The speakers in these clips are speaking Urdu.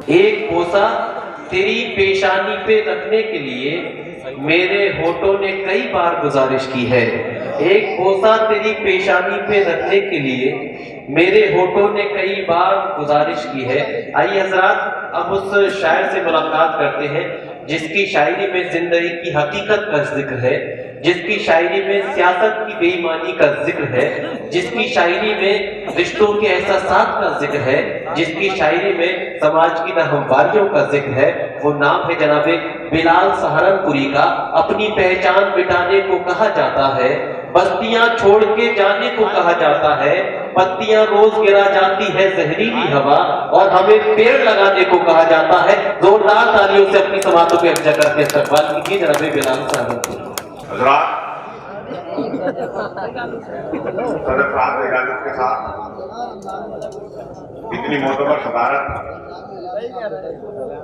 ایک بوسہ تیری پیشانی پہ رکھنے کے لیے میرے ہونٹوں نے کئی بار گزارش کی ہے. ایک بوسہ تیری پیشانی پہ رکھنے کے لیے میرے ہونٹوں نے کئی بار گزارش کی ہے. آئیے حضرات اب اس شاعر سے ملاقات کرتے ہیں جس کی شاعری میں زندگی کی حقیقت کا ذکر ہے، جس کی شاعری میں سیاست کی بے ایمانی کا ذکر ہے، جس کی شاعری میں رشتوں کے احساسات کا ذکر ہے، جس کی شاعری میں سماج کی ناہمواریوں کا ذکر ہے. وہ نام ہے جناب بلال سہارنپوری کا. اپنی پہچان مٹانے کو کہا جاتا ہے، بستیاں چھوڑ کے جانے کو کہا جاتا ہے، پتیاں روز گرا جاتی ہے زہریلی ہوا، اور ہمیں پیڑ لگانے کو کہا جاتا ہے. زوردار تالیوں سے اپنی سماعتوں پہ افزا کر کے استقبال کیجیے جناب بلال سہارنپوری. حضرات صدر صاحب اجازت کے ساتھ اتنی معتبر صدارت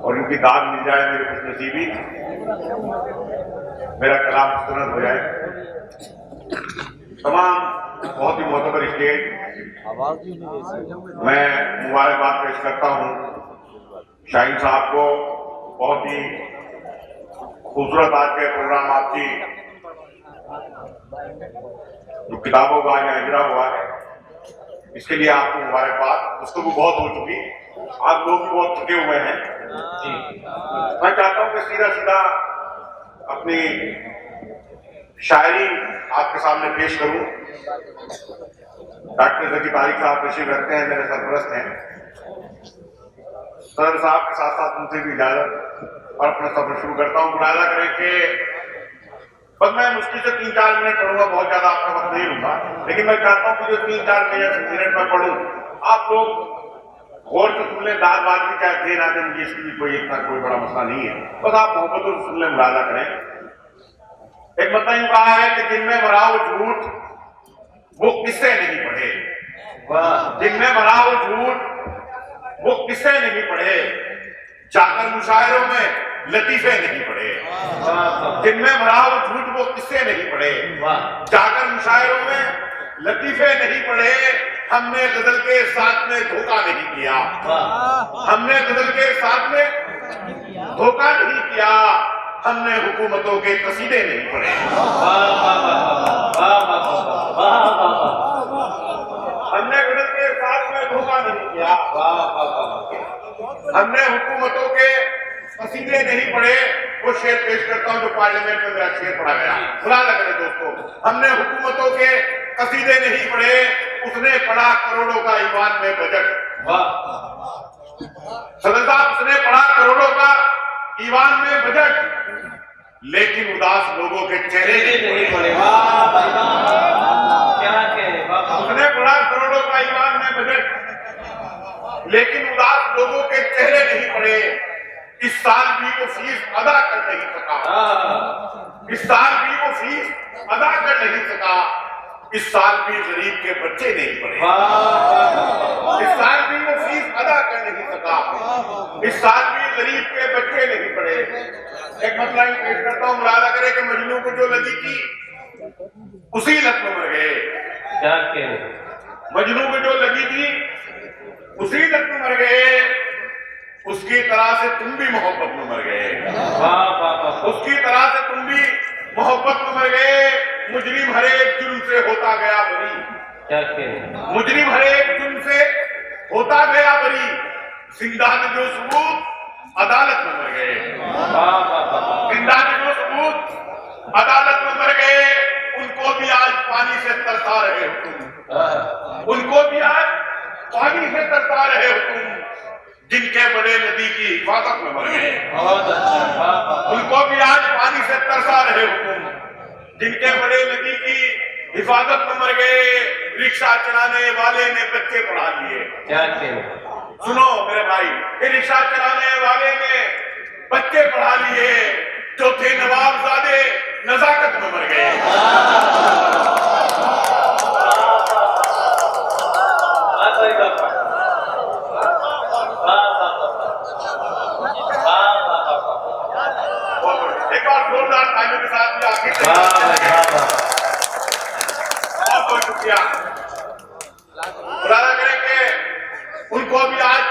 اور ان کی داد مل جائے میری خوش نصیبی، میرا کلام مستند ہو جائے. تمام بہت ہی معتبر اسٹیج میں مبارکباد پیش کرتا ہوں شاہین صاحب کو. بہت ہی خوبصورت آج کے پروگرام آپ کی جو کتابوں کا یہاں اجرا ہوا ہے اس کے لیے آپ کو مبارکباد. گفتگو بہت ہو چکی، آپ لوگ بھی بہت تھکے ہوئے ہیں. میں چاہتا ہوں کہ سیدھا اپنی شاعری آپ کے سامنے پیش کروں. ڈاکٹر ذکی طارق صاحب تشریف رکھتے ہیں، میرے سرپرست ہیں. صدر صاحب کے ساتھ ساتھ ان سے بھی اجازت اور اپنا سفر شروع کرتا ہوں. ملاحظہ کریں کہ بس میں مشکل سے 3-4 منٹ پڑھوں گا، بہت زیادہ آپ کا وقت نہیں لوں گا، لیکن میں چاہتا ہوں کہ جو 3-4 منٹ میں پڑھوں آپ لوگ غور سے سن لیں. داد بات بھی چاہے دیر آتے مجھے اس کی بھی کوئی بڑا مسئلہ نہیں ہے، بس آپ محبتوں سے سن لیں، ملاحظہ کریں. ایک مطلب یوں کہا ہے کہ جن میں بھرا ہو جھوٹ وہ قصے نہیں پڑھے. جن میں بھرا ہو جھوٹ وہ قصے نہیں پڑھے، جا کر مشاعروں میں لطیفے نہیں پڑھے. جن میں بھرا ہو جھوٹ وہ قصے نہیں پڑھے، جا کر مشاعروں میں لطیفے نہیں پڑھے. ہم نے غزل کے ساتھ میں دھوکہ نہیں کیا، ہم نے غزل کے ساتھ میں دھوکہ نہیں کیا، ہم نے حکومتوں کے قصیدے نہیں پڑھے. ہم نے غزل کے ساتھ میں دھوکہ نہیں کیا، ہم نے حکومتوں کے قصیدے نہیں پڑھے. وہ شعر پیش کرتا ہوں جو پارلیمنٹ میں میرا شعر پڑھا گیا. ملاحظہ کریں دوستو، ہم نے حکومتوں کے قصیدے نہیں پڑھے، اس نے پڑھا کروڑوں کا ایوان میں بجٹ. صدر صاحب اس نے پڑھا کروڑوں کا ایوان میں بجٹ، لیکن اداس لوگوں کے چہرے نہیں پڑے. اس نے پڑھا کروڑوں کا ایوان میں بجٹ، لیکن اداس لوگوں کے چہرے نہیں پڑے. اس سال بھی وہ فیس ادا کر نہیں سکا، اس سال بھی وہ فیس ادا کر نہیں سکا. اس سال بھی غریب کے بچے نہیں پڑھے، اس سال بھی وہ فیس ادا کر نہیں سکا. اس سال بھی غریب کے بچے نہیں پڑھے. ایک مسئلہ پیش کرتا ہوں، ملاحظہ کرے کہ مجنوں کو جو لگی تھی اسی لت میں مر گئے. مجنوں کو جو لگی تھی اسی لت میں مر گئے. اس کی طرح سے تم بھی محبت میں مر گئے، اس کی طرح سے تم بھی محبت میں مر گئے. مجرم ہر ایک جرم سے ہوتا گیا بری، مجرم ہر ایک جرم سے ہوتا گیا بری. زندہ کے جو ثبوت عدالت میں مر گئے، زندہ کے جو ثبوت عدالت میں مر گئے. ان کو بھی آج پانی سے ترسا رہے ہو تم، ان کو بھی آج پانی سے ترسا رہے ہو تم. جن کے بڑے ندی کی حفاظت میں مر گئے، ان کو بھی آج پانی سے ترسا رہے ہو تم. جن کے بڑے ندی کی حفاظت میں مر گئے. رکشہ چلانے والے نے بچے پڑھا لیے. سنو میرے بھائی، رکشہ چلانے والے نے بچے پڑھا لیے. جو تھے نواب زادے نزاکت میں مر گئے. ایک بار زوردار تالیوں کے ساتھ بھی آخر سے بہت بہت شکریہ. ملاحظہ کریں کہ ان کو بھی آج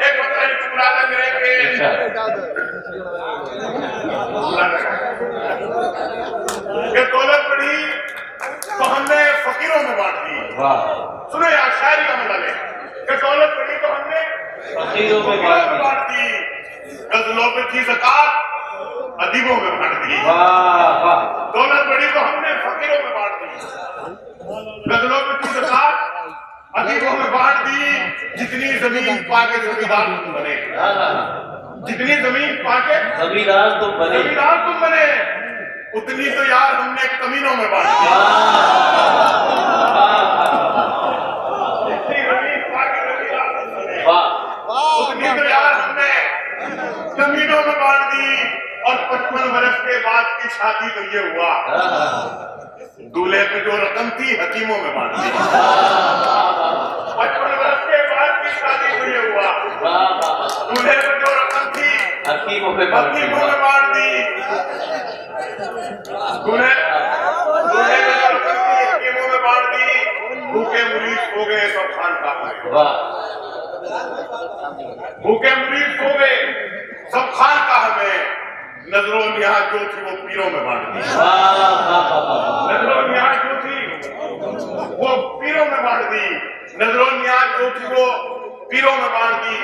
ایک مسئلہ ملاحظہ کریں کہ دولت بڑھی تو ہم نے فقیروں میں بانٹ دی. سنیں یار شاعری کا مطلب ہے کہ دولت بڑھی تو ہم نے فقیروں میں بانٹ دی. غزلوں پہ تھی زکات ادیبوں میں بانٹ دی. دولت بڑھی تو ہم نے فقیروں میں بانٹ دی. غزلوں پہ تھی زکات ادیبوں میں بانٹ دی. جتنی زمین پا کے زمیندار تم بنے, جتنی زمین پا کے زمیندار تم بنے, اتنی تو یار ہم نے کمینوں میں بانٹ دی. جتنی زمین پا کے زمیندار تم بنے, اتنی تو یار ہم نے کمینوں میں بانٹ دی. اور 55 برس کے بعد کی شادی تو یہ ہوا, دولہے پہ جو رقم تھی حکیموں میں بانٹ دی. 55 برس کے بعد کی شادی تو یہ ہوا, دولہے پہ جو رقم تھی حکیموں میں بانٹ دی. دولہے پہ جو رقم تھی حکیموں میں بانٹ دی. بھوکے مریض ہو گئے سب خانقاہ میں, بھوکے مریض ہو گئے سب خانقاہ میں. نظر و نیاز جو تھی وہ پیروں میں بانٹ دی. نظر و نیاز جو تھی وہ پیروں میں بانٹ دی. نظر و نیاز جو تھی وہ پیروں میں بانٹ دی.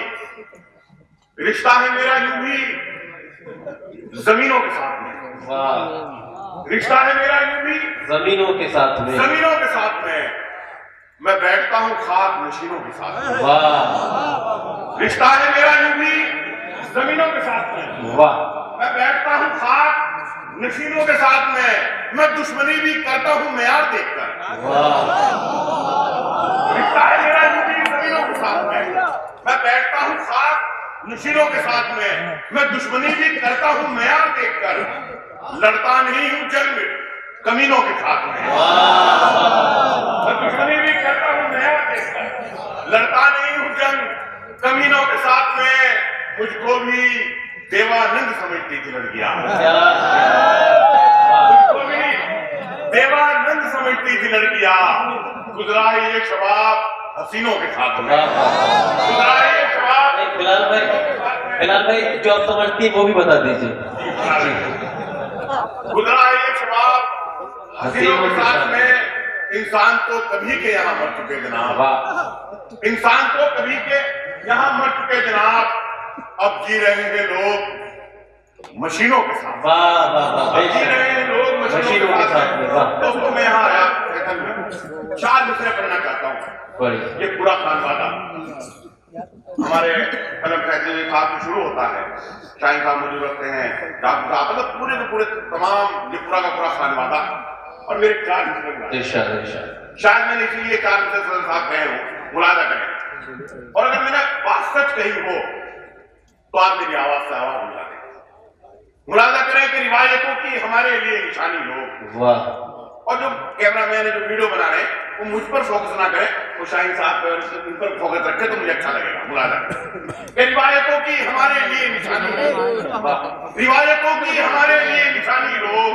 رشتہ ہے میرا یوں بھی زمینوں کے ساتھ میں, رشتہ ہے میرا یوں بھی زمینوں کے ساتھ میں. میں بیٹھتا ہوں خاک نشینوں کے ساتھ میں. رشتہ ہے میرا یوں بھی زمینوں کے ساتھ میں. میں بیٹھتا ہوں خاک نشینوں کے ساتھ میں. میں دشمنی بھی کرتا ہوں معیار دیکھ کر. رشتہ ہے میرا یوں بھی زمینوں کے ساتھ میں. میں بیٹھتا ہوں خاک نشینوں کے ساتھ میں. میں دشمنی بھی کرتا ہوں معیار دیکھ کر. لڑتا نہیں ہوں جنگ کمینوں کے ساتھ میں. میں دشمنی بھی کرتا ہوں معیار دیکھ کر. لڑتا نہیں ہوں جنگ کمینوں کے ساتھ میں. مجھ کو بھی دیوانند سمجھتی تھی لڑکیاں, مجھ کو بھی دیوانند سمجھتی تھی لڑکیاں. گزرا ہے یہ شباب حسینوں کے ساتھ میں. گزرا ہے یہ شباب. بلال بھائی جو آپ سمجھتی ہیں وہ بھی بتا دیجیے. گزرا ہے یہ شباب حسینوں کے ساتھ میں. انسان تو کبھی کے یہاں مر چکے جناب, انسان تو کبھی کے یہاں مر چکے جناب. اب جی رہے ہیں لوگ مشینوں کے ساتھ. جی رہے ہیں لوگ مشینوں کے ساتھ. دوستوں میں یہاں آیا چار مصرے پڑھنا چاہتا ہوں. یہ پورا خانوادہ ہمارے قلم فیصلے صاحب سے شروع ہوتا ہے. شاہین صاحب موجود رکھتے ہیں, ڈاکٹر صاحب, مطلب پورے کے پورے تمام یہ پورا کا پورا خانوادہ. اور میرے چار مصرے شاید میں نے اسی لیے چار مصرے صاحب کہے ہوں, ملاحظہ کریں. اور اگر میں نے بات سچ کہی ہو تو آپ میری آواز سے آواز ملا دیں. ملاحظہ کریں کہ روایتوں کی ہمارے لیے نشانی لوگ. اور جو کیمرہ مین ہے جو ویڈیو بنا رہے ہیں وہ مجھ پر فوکس نہ کریں, وہ شاہین صاحب پر ان پر فوکس رکھے تو مجھے اچھا لگے گا. ملاحظہ کریں کہ روایتوں کی ہمارے لیے نشانی لوگ, روایتوں کی ہمارے لیے نشانی لوگ.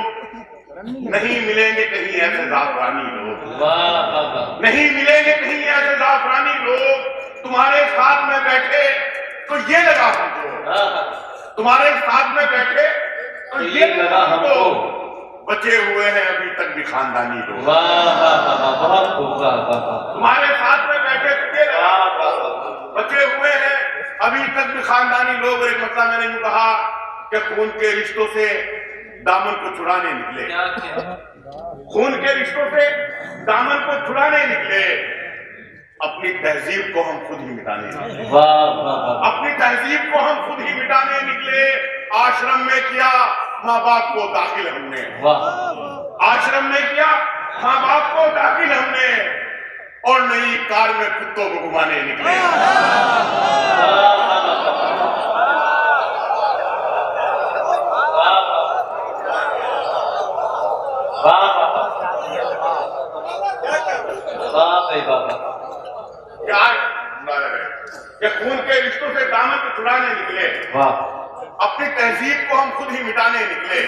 نہیں ملیں گے کہیں ایسے زعفرانی لوگ, نہیں ملیں گے کہیں ایسے زعفرانی لوگ. تمہارے ساتھ میں بیٹھے تو یہ لگا ہم کو, تمہارے ساتھ میں بیٹھے تو یہ لگا ہم کو. بچے ہوئے ہیں ابھی تک بھی خاندانی لوگ. تمہارے ساتھ میں بیٹھے تو یہ لگا بچے ہوئے ہیں ابھی تک بھی خاندانی لوگ. اور ایک مسئلہ میں نے یوں کہا کہ خون کے رشتوں سے دامن کو چھڑانے نکلے, خون کے رشتوں سے دامن کو چھڑانے نکلے. اپنی تہذیب کو ہم خود ہی مٹانے نکلے, اپنی تہذیب کو ہم خود ہی مٹانے نکلے. آشرم میں کیا ماں باپ کو داخل ہم نے, آشرم میں کیا ماں باپ کو داخل ہم نے. اور نئی کار میں کتوں کو گھمانے نکلے. کہ خون کے رشتوں سے دامن کو چھڑانے نکلے, اپنی تہذیب کو ہم خود ہی مٹانے نکلے.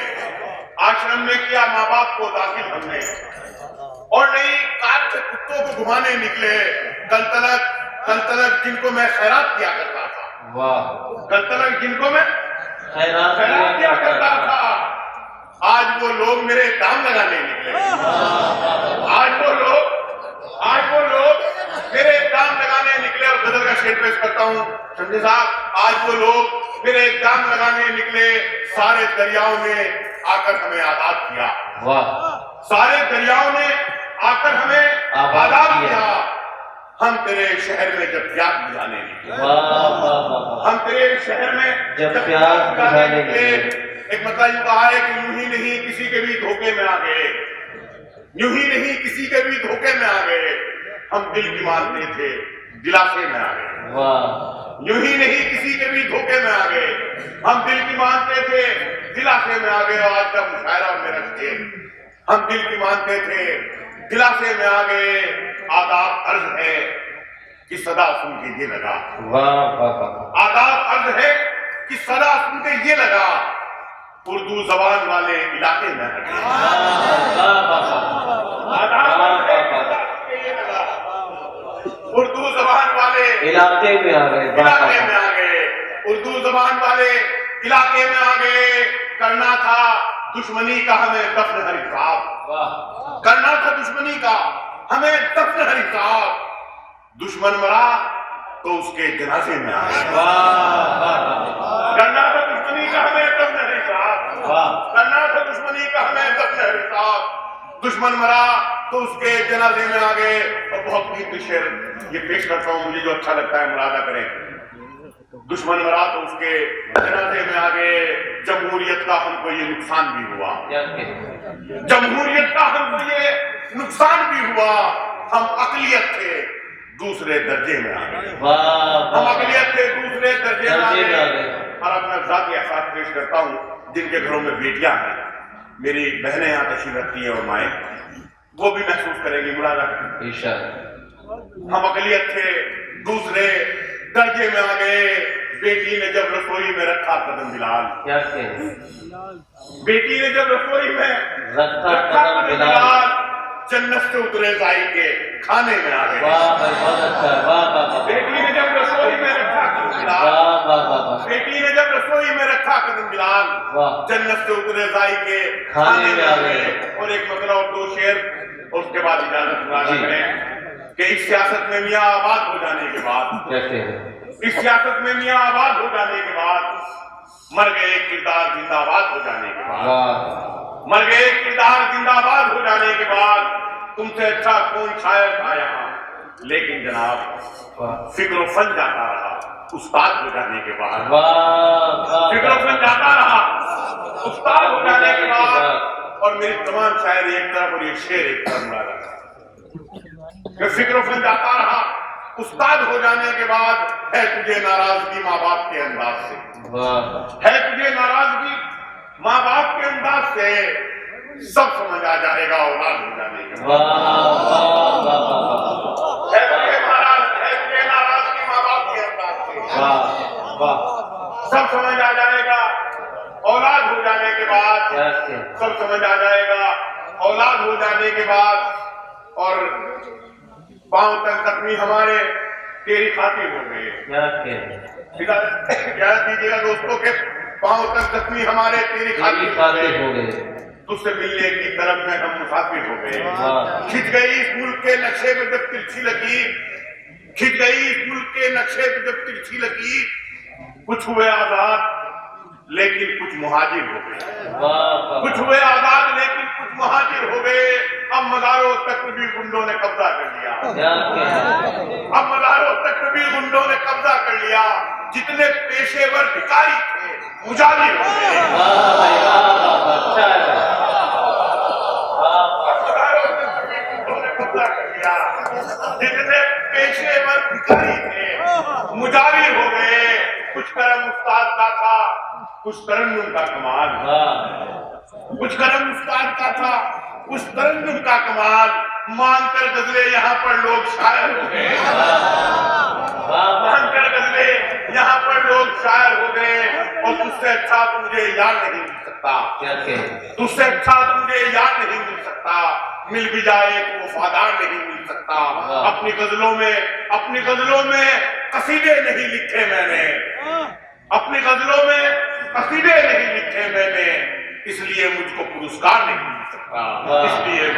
آشرم میں کیا ماں باپ کو داخل ہم نے, اور نئی کار سے کتوں کو گھمانے نکلے. کل تلک کل تلک جن کو میں خیرات کیا کرتا تھا، واہ، کل تلک جن کو میں خیرات کیا کرتا تھا، آج وہ لوگ میرے دام لگانے نکلے، آج وہ لوگ میرے دام لگانے نکلے۔ اور غزل کا شعر پیش کرتا ہوں شمشیر صاحب، آج وہ لوگ میرے دام لگانے نکلے، سارے دریاؤں نے آ کر ہمیں آزاد کیا، واہ، سارے دریاؤں نے آ کر ہمیں آزاد کیا، ہم تیرے شہر میں جب پیاس بجھانے نکلے، ہم تیرے شہر میں جب پیاس بجھانے نکلے۔ ایک مطلب یوں کہا ہے کہ یوں ہی نہیں کسی کے بھی دھوکے میں آ گئے، یوں ہی نہیں کسی کے بھی دھوکے میں آ گئے، ہم دل کی مانتے تھے دلاسے میں آ گئے، یوں ہی نہیں کسی کے بھی دھوکے میں آ گئے، ہم دل کی مانتے تھے دلاسے میں آ گئے۔ اور آج کا مشاعرہ اور میرا شعر، ہم دل کی مانتے تھے دلاسے میں آ گئے، آداب عرض ہے کہ صدا سن کے یہ لگا، آداب عرض ہے کہ صدا سن کے یہ لگا، اردو زبان والے علاقے میں آ گئے، آداب عرض ہے کہ صدا سن کے یہ لگا، اردو زبان والے علاقے میں آ گئے، علاقے میں آ گئے، اردو زبان والے علاقے میں آ گئے۔ کرنا تھا دشمنی کا ہمیں دفن ہر حساب، کرنا تھا دشمنی کا ہمیں دفن ہر حساب، دشمن مرا تو اس کے جنازے میں آ گئے، کرنا تھا دشمنی کا ہمیں دفن ہر حساب، کرنا تھا دشمنی کا ہمیں دفن ہر حساب، دشمن مرا تو اس کے جنازے میں آ گئے۔ اور بہت قیمتی شعر یہ پیش کرتا ہوں، مجھے جو اچھا لگتا ہے مراعدہ کریں۔ دشمن مرا تو اس کے جنازے میں آ گئے، جمہوریت کا ہم کو یہ نقصان بھی ہوا، جمہوریت کا ہم کو یہ نقصان بھی ہوا، ہم اقلیت تھے دوسرے درجے میں آ گئے، ہم اقلیت تھے دوسرے درجے میں آ گئے۔ اور اپنا ذاتی احساس پیش کرتا ہوں، جن کے گھروں میں بیٹیاں ہیں، میری بہنیں یہاں تشریف رکھتی ہیں اور مائیں، وہ بھی محسوس کریں گی، مراعدہ کریں۔ ہم اقلیت تھے دوسرے درجے میں آ گئے، بیٹی نے جب رسوئی میں رکھا قدم بلال، بیٹی نے جب رسوئی میں رکھا قدم بلال، جنت سے اترے زائی کے کھانے میں آ گئے، بیٹی نے جب رسوئی میں رکھا قدم بلال، بیٹی نے جب رسوئی میں رکھا قدم بلال، جنت سے اترے زائی کے کھانے میں آ گئے۔ اور ایک مطلب اور دو شعر، اس کے بعد اجازت مراعدہ کریں کہ اس سیاست میں میاں آباد ہو جانے کے بعد، اس سیاست میں میاں آباد ہو جانے کے بعد، مر گئے کردار زندہ آباد ہو جانے کے بعد، مر گئے کردار زندہ آباد ہو جانے کے بعد، تم سے اچھا کون شاعر تھا یہاں، لیکن جناب فکر و فن جاتا رہا استاد ہو جانے کے بعد، فکر و فن جاتا رہا استاد ہو جانے کے بعد۔ اور میری تمام شاعری ایک طرف اور یہ شعر ایک طرف ملا رہا کہ فکر و فن جاتا رہا استاد ہو جانے کے بعد، ہے تجھے ناراضگی ماں باپ کے انداز سے، ہے تجھے ناراضگی ماں باپ کے انداز سے، سب سمجھ آ جائے گا اولاد ہو جانے کے بعد، ہے تجھے ناراضگی ماں باپ کے انداز سے، سب سمجھ آ جائے گا اولاد ہو جانے کے بعد، سب سمجھ آ جائے گا اولاد ہو جانے کے بعد۔ اور پاؤں تک زخمی ہمارے تیری خاطر ہو گئے، اجازت دیجیے گا دوستوں کے پاؤں تک زخمی ہمارے تیری خاطر ہو گئے، تجھ سے ملنے کی طرف میں ہم مسافر ہو گئے، کھنچ گئی اس ملک کے نقشے پہ جب ترچھی لکیر، کھنچ گئی اس ملک کے نقشے پہ جب ترچھی لکیر، کچھ ہوئے آزاد لیکن کچھ مہاجر ہو گئے، کچھ ہوئے آزاد لیکن کچھ مہاجر ہو گئے۔ اب مزاروں تک بھی گنڈوں نے قبضہ کر لیا، اب مزاروں تک بھی گنڈوں نے قبضہ کر لیا، جتنے پیشے ور بھکاری تھے مجاہر ہو گئے، جتنے پیشے ور بھکاری تھے مجاہر ہو گئے۔ کچھ کرم استاد کا تھا، کچھ ترنم کا کمال، کچھ کرم استاد کا تھا، کچھ ترنم کا کمال، مان کر غزلیں یہاں پر لوگ شاعر ہو گئے، مان کر غزلیں یہاں پر لوگ شاعر ہو گئے۔ اور تجھ سے اچھا تو مجھے یاد نہیں مل سکتا، تجھ سے اچھا تو مجھے یاد نہیں مل سکتا، مل بھی جائے تو وفادار نہیں مل سکتا. اپنی غزلوں میں قصیدے نہیں لکھے میں نے, اپنی غزلوں میں قصیدے نہیں لکھے میں نے, اس لیے مجھ کو پرسکار نہیں مل سکتا. اس لیے